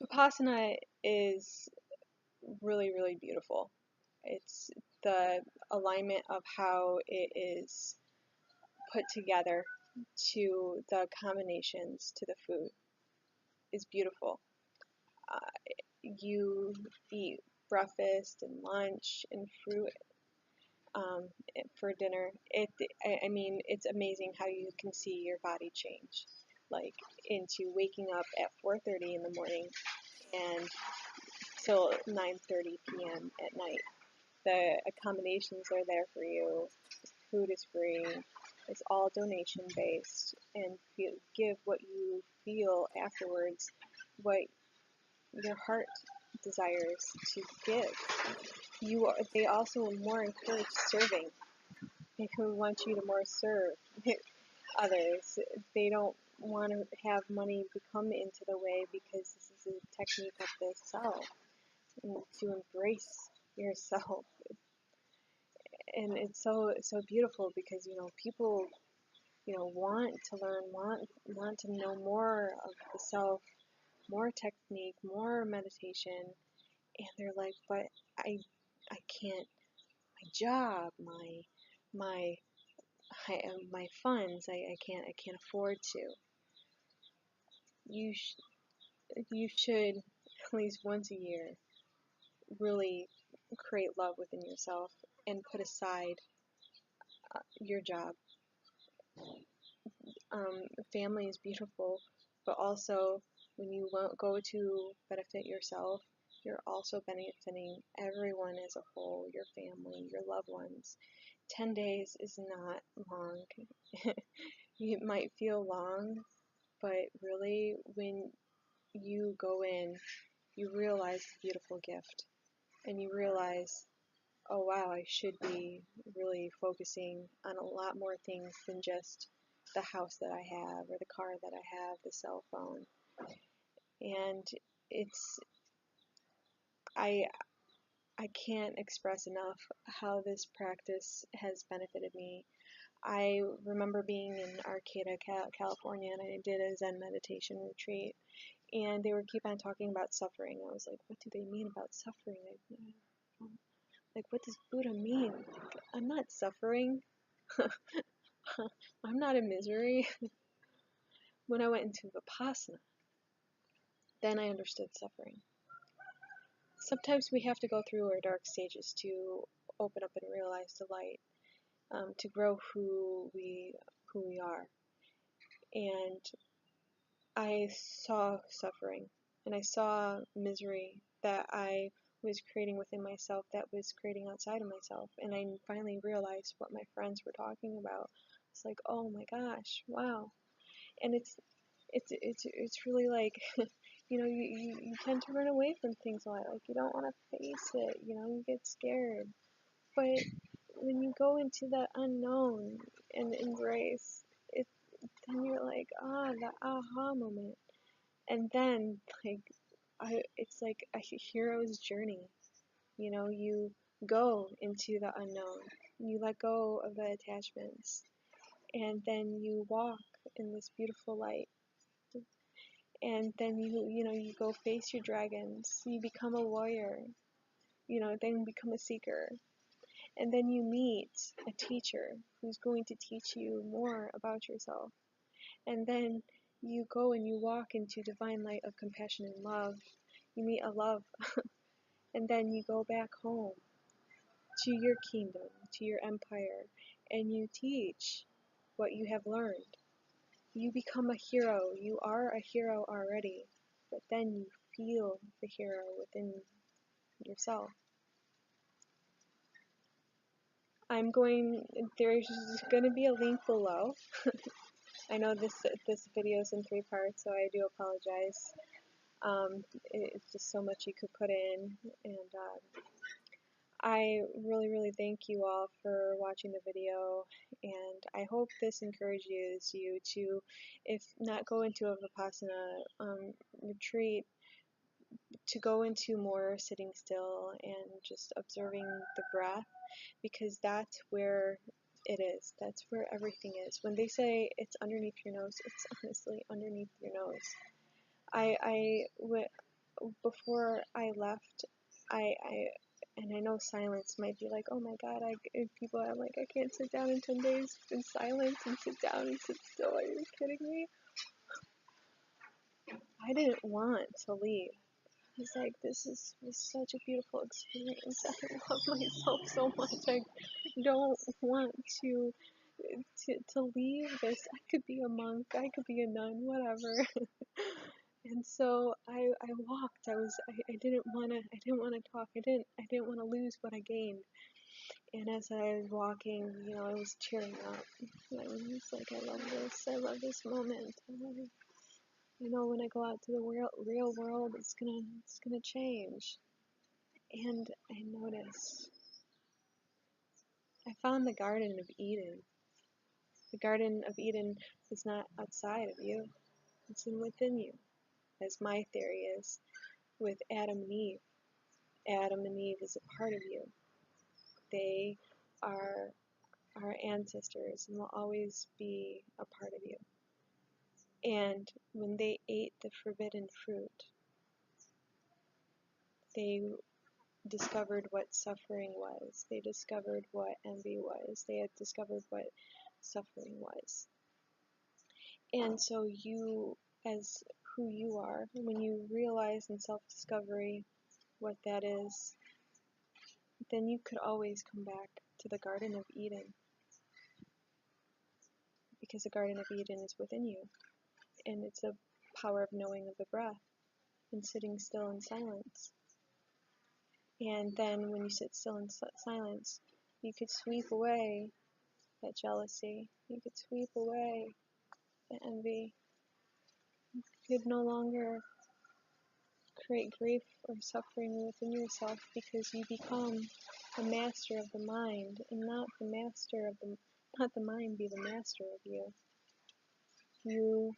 Vipassana is really, really beautiful. It's the alignment of how it is put together to the combinations to the food is beautiful. Uh, you eat breakfast and lunch and fruit um, for dinner. I mean, it's amazing how you can see your body change, like into waking up at 4:30 in the morning and till 9:30 p.m. at night. The accommodations are there for you. Food is free. It's all donation based, and give what you feel afterwards, what your heart desires to give. They also more encourage serving. They want you to more serve others. They don't want to have money become into the way because this is a technique of the self and to embrace yourself. And it's so beautiful because people want to learn, want to know more of the self, more technique, more meditation, and they're like, but I can't. My job, my my funds, I can't afford to. You you should at least once a year really create love within yourself and put aside your job. Family is beautiful, but also when you go to benefit yourself, you're also benefiting everyone as a whole, your family, your loved ones. 10 days is not long. It might feel long, but really, when you go in, you realize the beautiful gift, and you realize, oh wow, I should be really focusing on a lot more things than just the house that I have or the car that I have, the cell phone. And it's I I can't express enough how this practice has benefited me. I remember being in Arcata, California, and I did a Zen meditation retreat, and they would keep on talking about suffering. I was like, what do they mean about suffering? Like, what does Buddha mean? I'm not suffering. I'm not in misery. When I went into Vipassana, then I understood suffering. Sometimes we have to go through our dark stages to open up and realize the light, to grow who we are. And I saw suffering, and I saw misery that I was creating within myself, that was creating outside of myself. And I finally realized what my friends were talking about. It's like, oh my gosh, wow. And it's really like, you tend to run away from things a lot. Like, you don't want to face it, you get scared. But when you go into that unknown and embrace it, then you're like, that aha moment. And then, like, it's like a hero's journey. You go into the unknown. You let go of the attachments. And then you walk in this beautiful light. And then you go face your dragons. You become a warrior. Then you become a seeker. And then you meet a teacher who's going to teach you more about yourself. And then you go and you walk into divine light of compassion and love. You meet a love. And then you go back home to your kingdom, to your empire, and you teach what you have learned. You become a hero. You are a hero already, but then you feel the hero within yourself. There's going to be a link below. I know this video is in 3 parts, so I do apologize. It's just so much you could put in, and I really, really thank you all for watching the video, and I hope this encourages you to, if not go into a Vipassana retreat, to go into more sitting still and just observing the breath, because that's where it is. That's where everything is. When they say it's underneath your nose, it's honestly underneath your nose. I before I left, and I know silence might be like, oh my God, people are like, I can't sit down in 10 days in silence and sit down and sit still. Are you kidding me? I didn't want to leave. It's like, was such a beautiful experience. I love myself so much. I don't want to leave this. I could be a monk. I could be a nun. Whatever. And so I walked. I didn't wanna talk. I didn't want to lose what I gained. And as I was walking, I was tearing up. I was like, I love this moment. When I go out to the real world, it's gonna change. And I noticed I found the Garden of Eden. The Garden of Eden is not outside of you; it's within you, as my theory is with Adam and Eve. Adam and Eve is a part of you. They are our ancestors and will always be a part of you. And when they ate the forbidden fruit, they discovered what suffering was. They discovered what envy was. They had discovered what suffering was. And so you, as who you are, when you realize in self-discovery what that is, then you could always come back to the Garden of Eden, because the Garden of Eden is within you, and it's the power of knowing of the breath and sitting still in silence. And then when you sit still in silence, you could sweep away that jealousy, you could sweep away the envy. You could no longer create grief or suffering within yourself, because you become a master of the mind, and not the mind be the master of you. You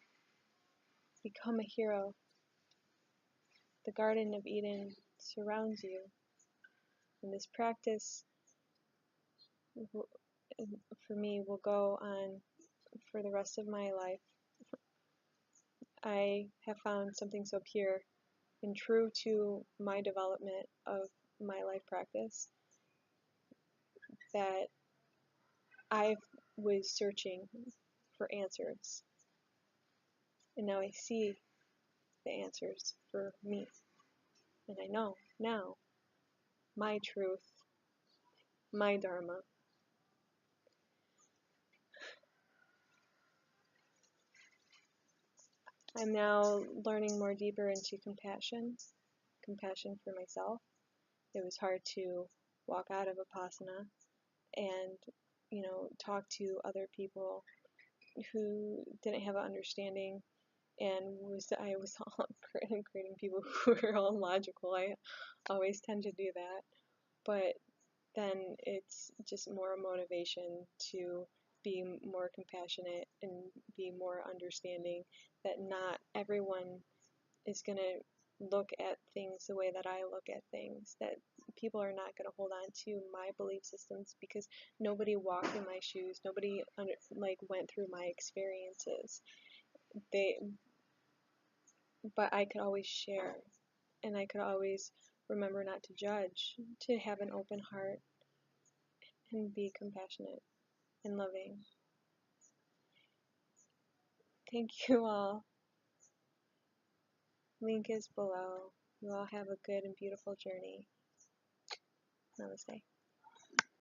become a hero. The Garden of Eden surrounds you. And this practice, for me, will go on for the rest of my life. I have found something so pure and true to my development of my life practice that I was searching for answers, and now I see the answers for me, and I know now my truth, my dharma. I'm now learning more deeper into compassion for myself. It was hard to walk out of Vipassana and talk to other people who didn't have an understanding, and I was all creating people who were all logical. I always tend to do that, but then it's just more motivation to be more compassionate and be more understanding, that not everyone is going to look at things the way that I look at things, that people are not going to hold on to my belief systems, because nobody walked in my shoes, nobody went through my experiences. But I could always share, and I could always remember not to judge, to have an open heart and be compassionate and loving. Thank you all. Link is below. You all have a good and beautiful journey. Namaste.